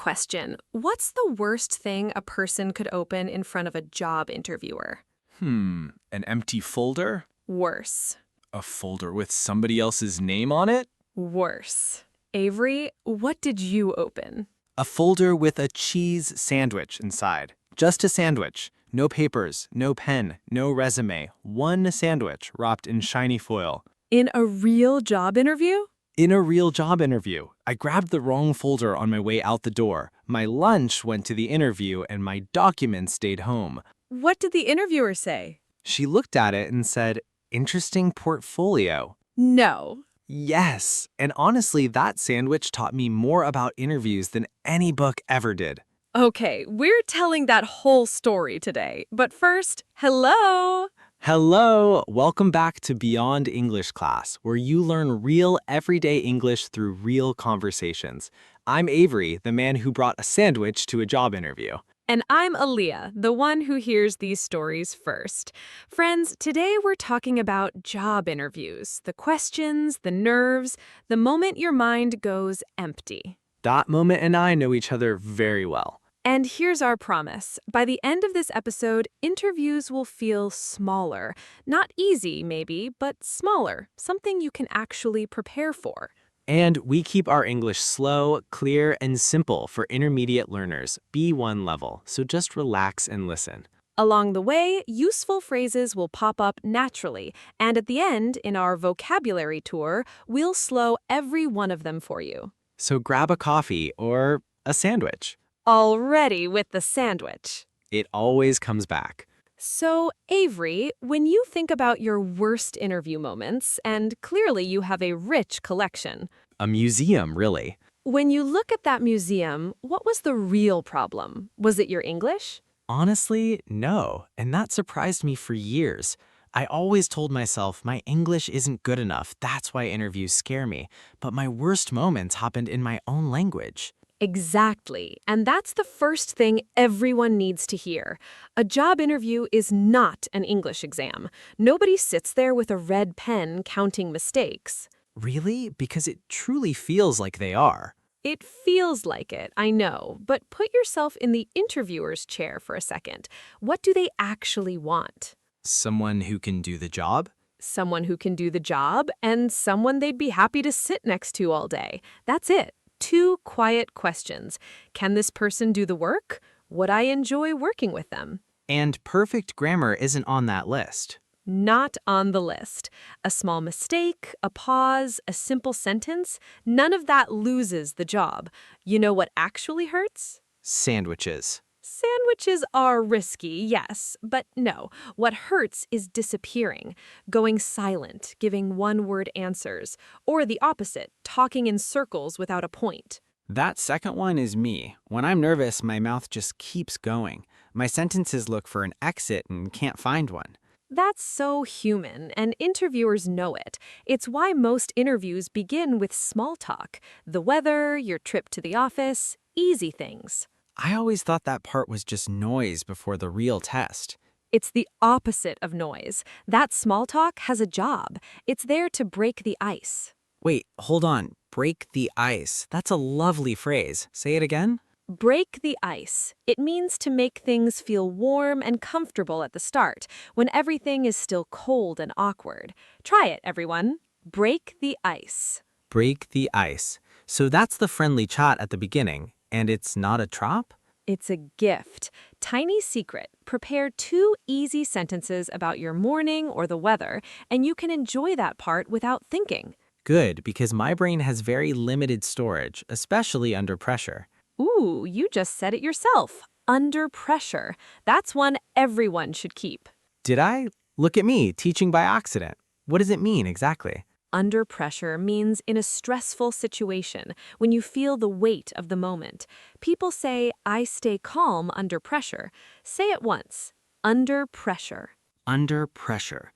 question. What's the worst thing a person could open in front of a job interviewer? An empty folder? Worse. A folder with somebody else's name on it? Worse. Avery, what did you open? A folder with a cheese sandwich inside. Just a sandwich. No papers, no pen, no resume. One sandwich wrapped in shiny foil. In a real job interview? In a real job interview, I grabbed the wrong folder on my way out the door. My lunch went to the interview and my documents stayed home. What did the interviewer say? She looked at it and said, "Interesting portfolio." No. Yes, and honestly, that sandwich taught me more about interviews than any book ever did. Okay, we're telling that whole story today. But first, hello! Hello, welcome back to Beyond English Class, where you learn real everyday English through real conversations. I'm Avery, the man who brought a sandwich to a job interview. And I'm Aaliyah, the one who hears these stories first. Friends, today we're talking about job interviews, the questions, the nerves, the moment your mind goes empty. That moment and I know each other very well. And here's our promise. By the end of this episode, interviews will feel smaller. Not easy, maybe, but smaller. Something you can actually prepare for. And we keep our English slow, clear, and simple for intermediate learners, B1 level, so just relax and listen. Along the way, useful phrases will pop up naturally, and at the end, in our vocabulary tour, we'll slow every one of them for you. So grab a coffee or a sandwich. Already with the sandwich. It always comes back. So, Avery, when you think about your worst interview moments, and clearly you have a rich collection, A museum, really. when you look at that museum, what was the real problem? Was it your English? Honestly, no, and that surprised me for years. I always told myself my English isn't good enough, that's why interviews scare me. But my worst moments happened in my own language. Exactly. And that's the first thing everyone needs to hear. A job interview is not an English exam. Nobody sits there with a red pen counting mistakes. Really? Because it truly feels like they are. It feels like it, I know, but put yourself in the interviewer's chair for a second. What do they actually want? Someone who can do the job? Someone who can do the job and someone they'd be happy to sit next to all day. That's it. 2 quiet questions. Can this person do the work? Would I enjoy working with them? And perfect grammar isn't on that list. Not on the list. A small mistake, a pause, a simple sentence, none of that loses the job. You know what actually hurts? Sandwiches. Sandwiches are risky, yes, but no. What hurts is disappearing, going silent, giving one-word answers, or the opposite, talking in circles without a point. That second one is me. When I'm nervous, my mouth just keeps going. My sentences look for an exit and can't find one. That's so human, and interviewers know it. It's why most interviews begin with small talk. The weather, your trip to the office, easy things. I always thought that part was just noise before the real test. It's the opposite of noise. That small talk has a job. It's there to break the ice. Wait, hold on. Break the ice. That's a lovely phrase. Say it again. Break the ice. It means to make things feel warm and comfortable at the start, when everything is still cold and awkward. Try it, everyone. Break the ice. Break the ice. So that's the friendly chat at the beginning. And it's not a trop? It's a gift. Tiny secret. Prepare 2 easy sentences about your morning or the weather, and you can enjoy that part without thinking. Good, because my brain has very limited storage, especially under pressure. Ooh, you just said it yourself. Under pressure. That's one everyone should keep. Did I? Look at me, teaching by accident. What does it mean exactly? Under pressure means in a stressful situation, when you feel the weight of the moment. People say, I stay calm under pressure. Say it once. Under pressure. Under pressure.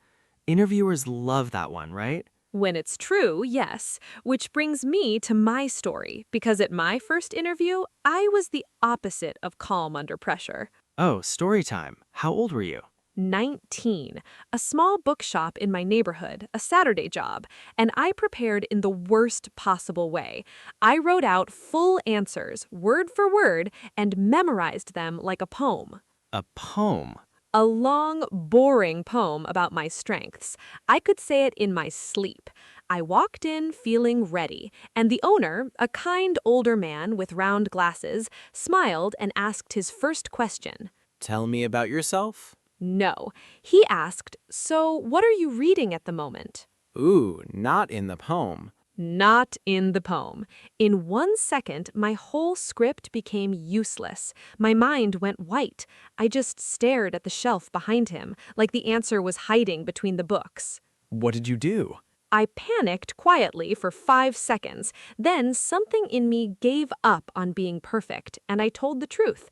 Interviewers love that one, right? When it's true, yes. Which brings me to my story, because at my first interview, I was the opposite of calm under pressure. Oh, story time. How old were you? 19. A small bookshop in my neighborhood, a Saturday job, and I prepared in the worst possible way. I wrote out full answers, word for word, and memorized them like a poem. A poem. A long, boring poem about my strengths. I could say it in my sleep. I walked in feeling ready, and the owner, a kind older man with round glasses, smiled and asked his first question. Tell me about yourself. No. He asked, "So, what are you reading at the moment?" Ooh, not in the poem. Not in the poem. In 1 second, my whole script became useless. My mind went white. I just stared at the shelf behind him, like the answer was hiding between the books. What did you do? I panicked quietly for 5 seconds. Then something in me gave up on being perfect, and I told the truth.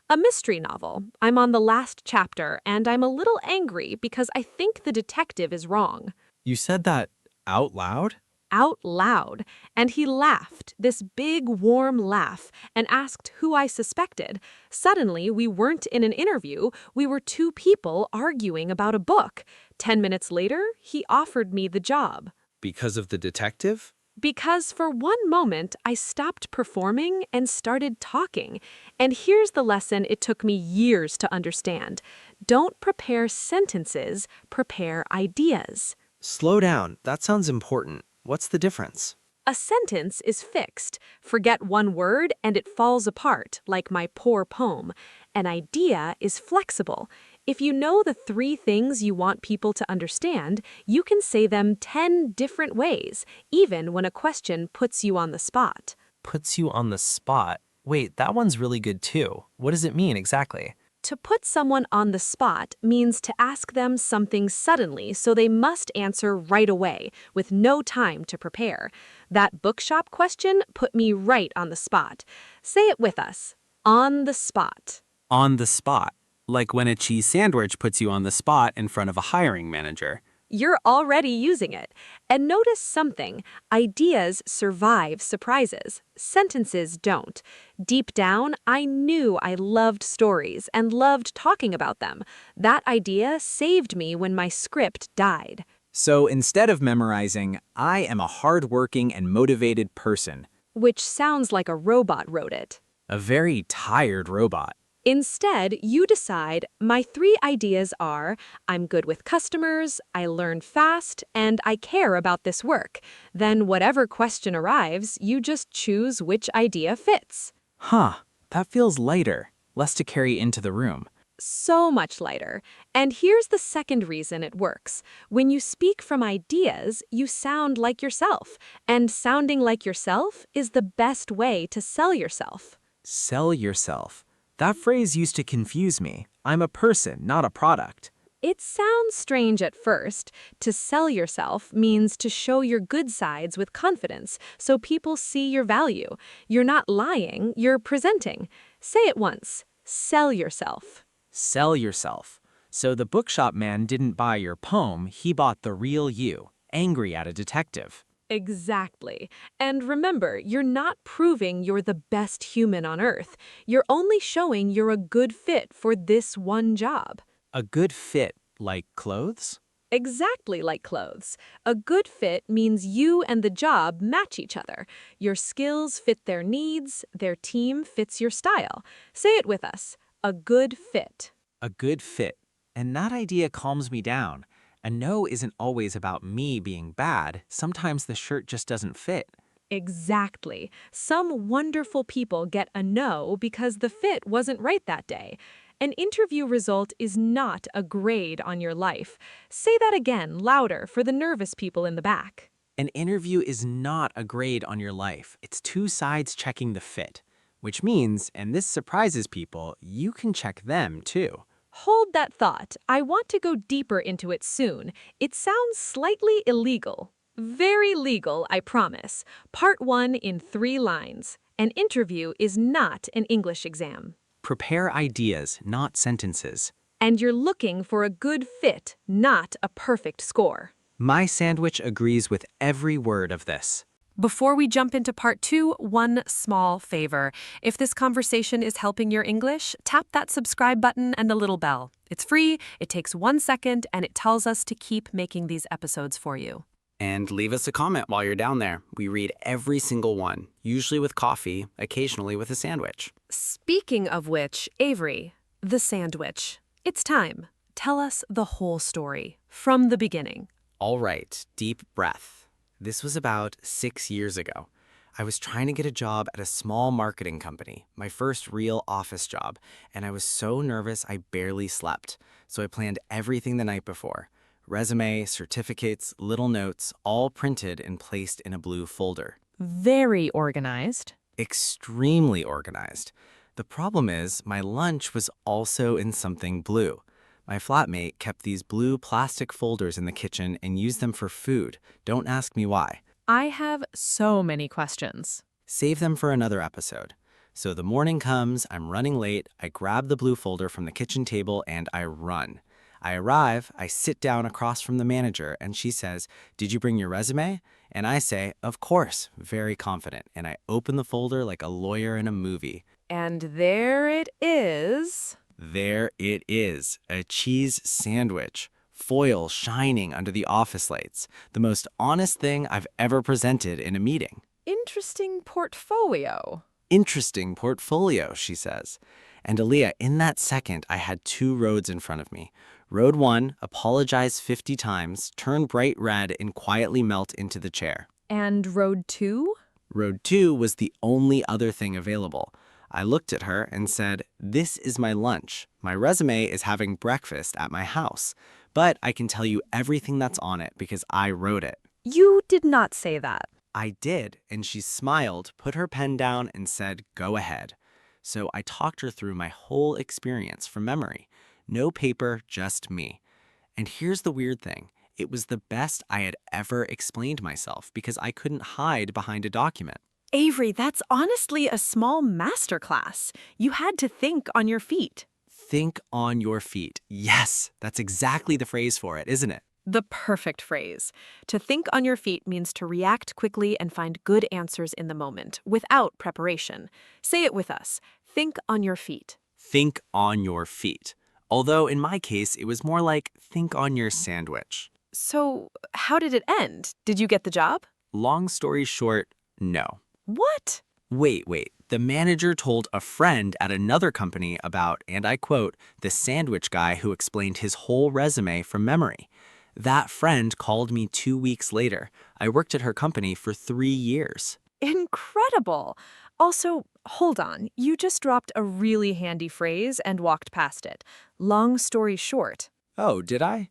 A mystery novel. I'm on the last chapter, and I'm a little angry because I think the detective is wrong. You said that out loud? Out loud, and he laughed, this big, warm laugh, and asked who I suspected. Suddenly, we weren't in an interview, we were two people arguing about a book. 10 minutes later, he offered me the job. Because of the detective? Because for one moment, I stopped performing and started talking. And here's the lesson it took me years to understand. Don't prepare sentences, prepare ideas. Slow down. That sounds important. What's the difference? A sentence is fixed. Forget one word and it falls apart, like my poor poem. An idea is flexible. If you know the 3 things you want people to understand, you can say them 10 different ways, even when a question puts you on the spot. Puts you on the spot. Wait, that one's really good too. What does it mean exactly? To put someone on the spot means to ask them something suddenly, so they must answer right away, with no time to prepare. That bookshop question put me right on the spot. Say it with us. On the spot. On the spot, like when a cheese sandwich puts you on the spot in front of a hiring manager. You're already using it. And notice something. Ideas survive surprises. Sentences don't. Deep down, I knew I loved stories and loved talking about them. That idea saved me when my script died. So instead of memorizing, I am a hardworking and motivated person. Which sounds like a robot wrote it. A very tired robot. Instead, you decide, my 3 ideas are, I'm good with customers, I learn fast, and I care about this work. Then whatever question arrives, you just choose which idea fits. Huh, that feels lighter. Less to carry into the room. So much lighter. And here's the second reason it works. When you speak from ideas, you sound like yourself. And sounding like yourself is the best way to sell yourself. Sell yourself. That phrase used to confuse me. I'm a person, not a product. It sounds strange at first. To sell yourself means to show your good sides with confidence so people see your value. You're not lying, you're presenting. Say it once. Sell yourself. Sell yourself. So the bookshop man didn't buy your poem, he bought the real you, angry at a detective. Exactly. And remember, you're not proving you're the best human on earth. You're only showing you're a good fit for this one job. A good fit, like clothes? Exactly like clothes. A good fit means you and the job match each other. Your skills fit their needs, their team fits your style. Say it with us. A good fit. A good fit. And that idea calms me down. A no isn't always about me being bad. Sometimes the shirt just doesn't fit. Exactly. Some wonderful people get a no because the fit wasn't right that day. An interview result is not a grade on your life. Say that again, louder, for the nervous people in the back. An interview is not a grade on your life. It's 2 sides checking the fit. Which means, and this surprises people, you can check them too. Hold that thought. I want to go deeper into it soon. It sounds slightly illegal. Very legal, I promise. Part 1 in 3 lines. An interview is not an English exam. Prepare ideas, not sentences. And you're looking for a good fit, not a perfect score. My sandwich agrees with every word of this. Before we jump into part 2, one small favor. If this conversation is helping your English, tap that subscribe button and the little bell. It's free, it takes 1 second, and it tells us to keep making these episodes for you. And leave us a comment while you're down there. We read every single one, usually with coffee, occasionally with a sandwich. Speaking of which, Avery, the sandwich. It's time. Tell us the whole story, from the beginning. All right, deep breath. This was about 6 years ago. I was trying to get a job at a small marketing company, my first real office job, and I was so nervous I barely slept. So I planned everything the night before. Resume, certificates, little notes, all printed and placed in a blue folder. Very organized. Extremely organized. The problem is, my lunch was also in something blue. My flatmate kept these blue plastic folders in the kitchen and used them for food. Don't ask me why. I have so many questions. Save them for another episode. So the morning comes, I'm running late, I grab the blue folder from the kitchen table and I run. I arrive, I sit down across from the manager, and she says, "Did you bring your resume?" And I say, "Of course," very confident, and I open the folder like a lawyer in a movie. And there it is. There it is, a cheese sandwich, foil shining under the office lights, the most honest thing I've ever presented in a meeting. Interesting portfolio. Interesting portfolio, she says. And Aaliyah, in that second, I had 2 roads in front of me. Road 1, apologize 50 times, turn bright red, and quietly melt into the chair. And road 2? Road 2 was the only other thing available. I looked at her and said, "This is my lunch. My resume is having breakfast at my house. But I can tell you everything that's on it because I wrote it." You did not say that. I did, and she smiled, put her pen down, and said, "Go ahead." So I talked her through my whole experience from memory. No paper, just me. And here's the weird thing. It was the best I had ever explained myself because I couldn't hide behind a document. Avery, that's honestly a small masterclass. You had to think on your feet. Think on your feet. Yes, that's exactly the phrase for it, isn't it? The perfect phrase. To think on your feet means to react quickly and find good answers in the moment, without preparation. Say it with us. Think on your feet. Think on your feet. Although in my case, it was more like think on your sandwich. So, how did it end? Did you get the job? Long story short, no. What? Wait. The manager told a friend at another company about, and I quote, the sandwich guy who explained his whole resume from memory. That friend called me 2 weeks later. I worked at her company for 3 years. Incredible. Also, hold on. You just dropped a really handy phrase and walked past it. Long story short. Oh, did I?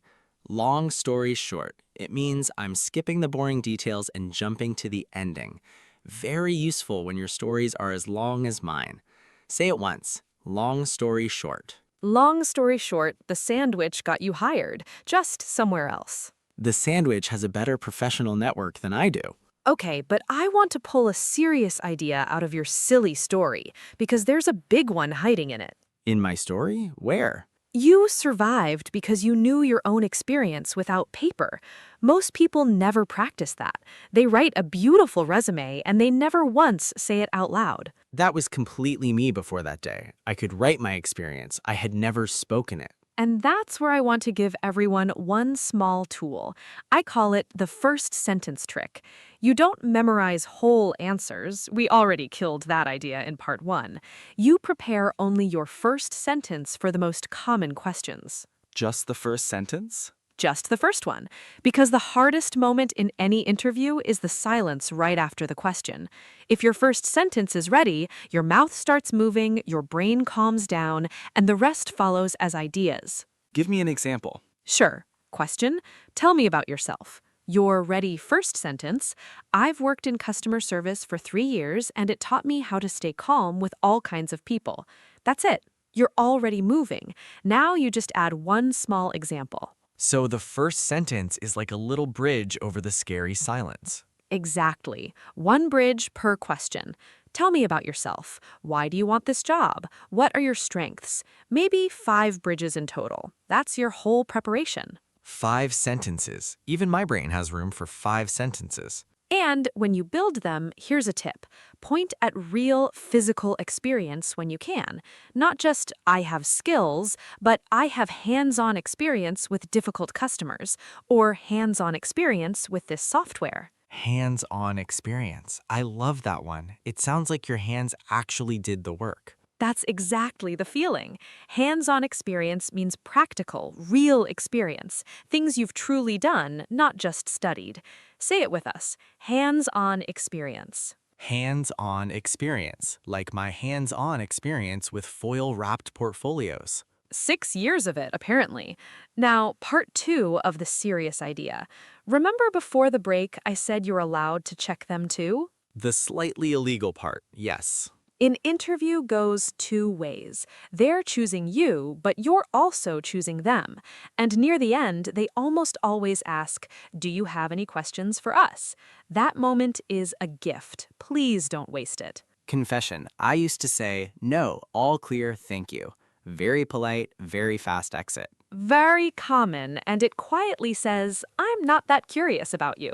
Long story short, it means I'm skipping the boring details and jumping to the ending. Very useful when your stories are as long as mine. Say it once. Long story short. Long story short, the sandwich got you hired, just somewhere else. The sandwich has a better professional network than I do. Okay, but I want to pull a serious idea out of your silly story, because there's a big one hiding in it. In my story? Where? You survived because you knew your own experience without paper. Most people never practice that. They write a beautiful resume and they never once say it out loud. That was completely me before that day. I could write my experience. I had never spoken it. And that's where I want to give everyone one small tool. I call it the first sentence trick. You don't memorize whole answers. We already killed that idea in part 1. You prepare only your first sentence for the most common questions. Just the first sentence? Just the first one. Because the hardest moment in any interview is the silence right after the question. If your first sentence is ready, your mouth starts moving, your brain calms down, and the rest follows as ideas. Give me an example. Sure. Question: tell me about yourself. Your ready first sentence: I've worked in customer service for 3 years and it taught me how to stay calm with all kinds of people. That's it. You're already moving. Now you just add one small example. So the first sentence is like a little bridge over the scary silence. Exactly. One bridge per question. Tell me about yourself. Why do you want this job? What are your strengths? Maybe 5 bridges in total. That's your whole preparation. 5 sentences. Even my brain has room for 5 sentences. And when you build them, here's a tip. Point at real physical experience when you can. Not just, I have skills, but I have hands-on experience with difficult customers, or hands-on experience with this software. Hands-on experience. I love that one. It sounds like your hands actually did the work. That's exactly the feeling. Hands-on experience means practical, real experience, things you've truly done, not just studied. Say it with us. Hands-on experience. Hands-on experience, like my hands-on experience with foil-wrapped portfolios. 6 years of it, apparently. Now, part 2 of the serious idea. Remember before the break I said you're allowed to check them too? The slightly illegal part, yes. An interview goes 2 ways. They're choosing you, but you're also choosing them. And near the end, they almost always ask, "Do you have any questions for us?" That moment is a gift. Please don't waste it. Confession, I used to say, no, all clear, thank you. Very polite, very fast exit. Very common, and it quietly says, "I'm not that curious about you."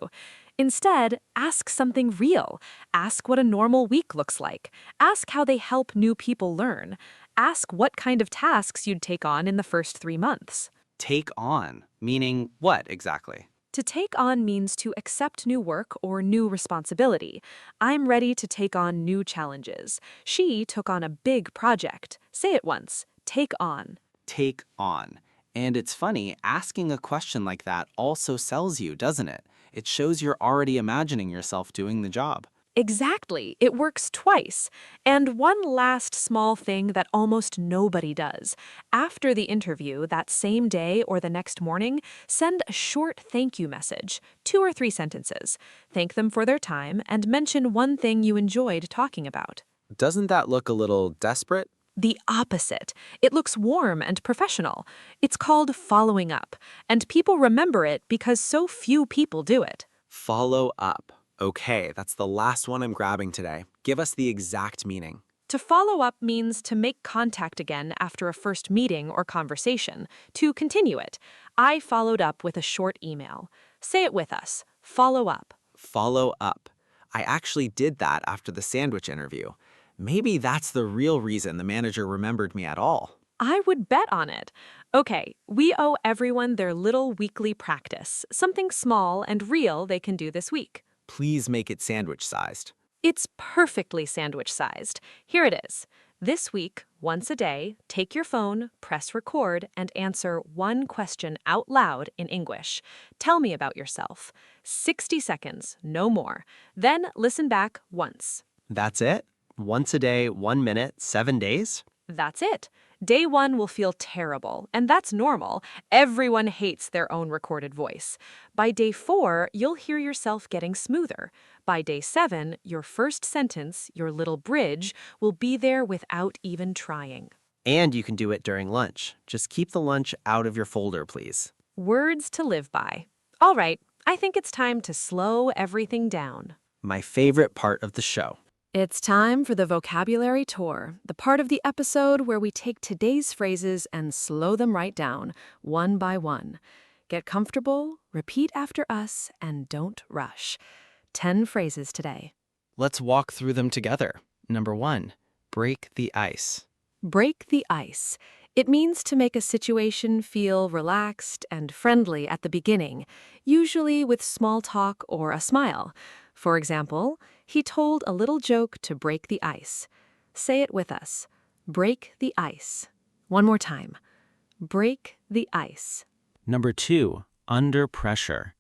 Instead, ask something real. Ask what a normal week looks like. Ask how they help new people learn. Ask what kind of tasks you'd take on in the first 3 months. Take on, meaning what exactly? To take on means to accept new work or new responsibility. I'm ready to take on new challenges. She took on a big project. Say it once. Take on. Take on. And it's funny, asking a question like that also sells you, doesn't it? It shows you're already imagining yourself doing the job. Exactly. It works twice. And one last small thing that almost nobody does. After the interview, that same day or the next morning, send a short thank you message, 2 or 3 sentences. Thank them for their time and mention one thing you enjoyed talking about. Doesn't that look a little desperate? The opposite. It looks warm and professional. It's called following up, and people remember it because so few people do it. Follow up. Okay, that's the last one I'm grabbing today. Give us the exact meaning. To follow up means to make contact again after a first meeting or conversation, to continue it. I followed up with a short email. Say it with us. Follow up. Follow up. I actually did that after the sandwich interview. Maybe that's the real reason the manager remembered me at all. I would bet on it. Okay, we owe everyone their little weekly practice, something small and real they can do this week. Please make it sandwich-sized. It's perfectly sandwich-sized. Here it is. This week, once a day, take your phone, press record, and answer one question out loud in English. Tell me about yourself. 60 seconds, no more. Then listen back once. That's it? Once a day, 1 minute, 7 days? That's it. Day 1 will feel terrible, and that's normal. Everyone hates their own recorded voice. By day 4, you'll hear yourself getting smoother. By day 7, your first sentence, your little bridge, will be there without even trying. And you can do it during lunch. Just keep the lunch out of your folder, please. Words to live by. All right, I think it's time to slow everything down. My favorite part of the show. It's time for the vocabulary tour, the part of the episode where we take today's phrases and slow them right down, one by one. Get comfortable, repeat after us, and don't rush. 10 phrases today. Let's walk through them together. Number 1, break the ice. Break the ice. It means to make a situation feel relaxed and friendly at the beginning, usually with small talk or a smile. For example, he told a little joke to break the ice. Say it with us. Break the ice. One more time. Break the ice. Number 2, under pressure.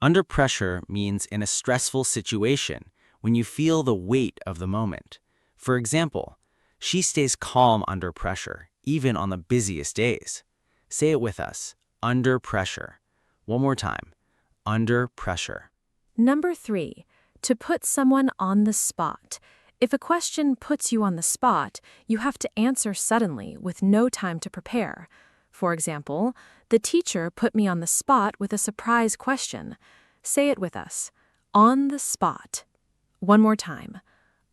Under pressure means in a stressful situation, when you feel the weight of the moment. For example, she stays calm under pressure, even on the busiest days. Say it with us. Under pressure. One more time. Under pressure. Number 3, to put someone on the spot. If a question puts you on the spot, you have to answer suddenly with no time to prepare. For example, the teacher put me on the spot with a surprise question. Say it with us. On the spot. One more time.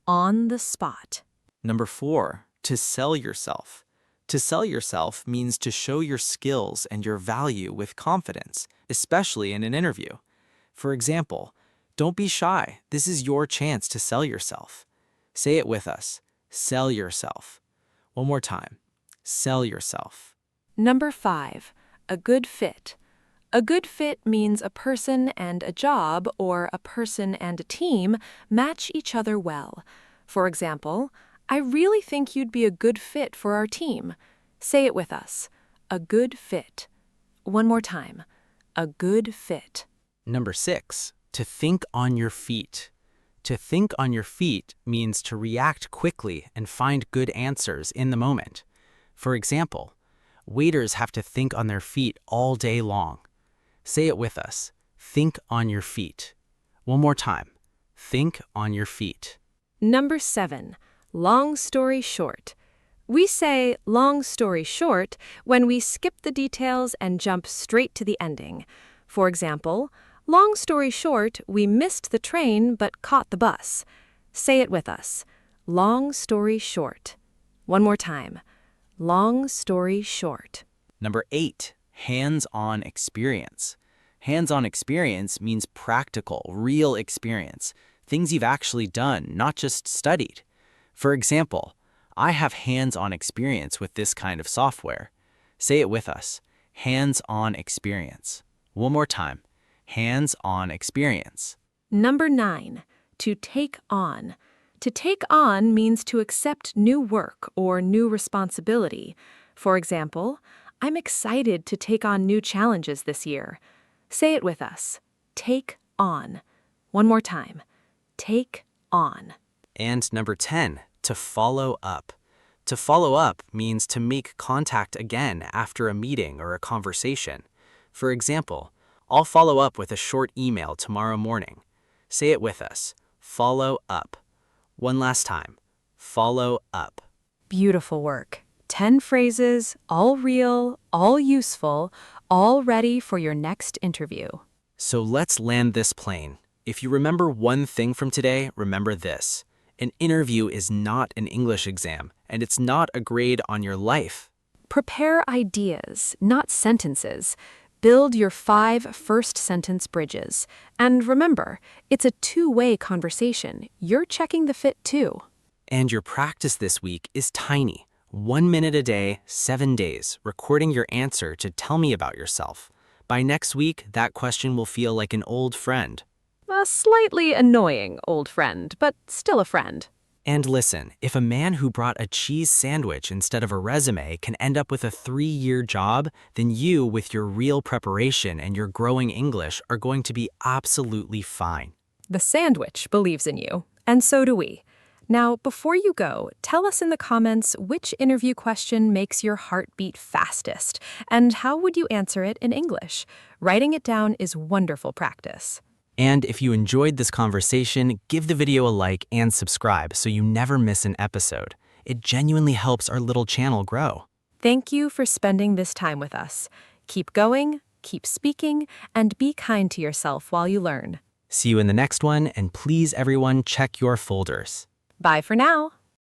On the spot. Number 4, to sell yourself. To sell yourself means to show your skills and your value with confidence, especially in an interview. For example, Don't be shy. This is your chance to sell yourself. Say it with us. Sell yourself. One more time. Sell yourself. Number 5, a good fit. A good fit means a person and a job or a person and a team match each other well. For example, I really think you'd be a good fit for our team. Say it with us. A good fit. One more time. A good fit. Number 6, to think on your feet. To think on your feet means to react quickly and find good answers in the moment. For example, waiters have to think on their feet all day long. Say it with us. Think on your feet. One more time. Think on your feet. Number 7, long story short. We say long story short when we skip the details and jump straight to the ending. For example, long story short, we missed the train but caught the bus. Say it with us. Long story short. One more time. Long story short. Number 8, hands-on experience. Hands-on experience means practical, real experience. Things you've actually done, not just studied. For example, I have hands-on experience with this kind of software. Say it with us. Hands-on experience. One more time. Hands-on experience. Number 9, to take on. To take on means to accept new work or new responsibility. For example, I'm excited to take on new challenges this year. Say it with us. Take on. One more time. Take on. And number 10, to follow up. To follow up means to make contact again after a meeting or a conversation. For example, I'll follow up with a short email tomorrow morning. Say it with us. Follow up. One last time. Follow up. Beautiful work. 10 phrases, all real, all useful, all ready for your next interview. So let's land this plane. If you remember one thing from today, remember this. An interview is not an English exam, and it's not a grade on your life. Prepare ideas, not sentences. Build your 5 first sentence bridges. And remember, it's a two-way conversation. You're checking the fit too. And your practice this week is tiny. 1 minute a day, 7 days, recording your answer to tell me about yourself. By next week, that question will feel like an old friend. A slightly annoying old friend, but still a friend. And listen, if a man who brought a cheese sandwich instead of a resume can end up with a 3-year job, then you, with your real preparation and your growing English, are going to be absolutely fine. The sandwich believes in you, and so do we. Now, before you go, tell us in the comments which interview question makes your heart beat fastest, and how would you answer it in English? Writing it down is wonderful practice. And if you enjoyed this conversation, give the video a like and subscribe so you never miss an episode. It genuinely helps our little channel grow. Thank you for spending this time with us. Keep going, keep speaking, and be kind to yourself while you learn. See you in the next one, and please everyone check your folders. Bye for now.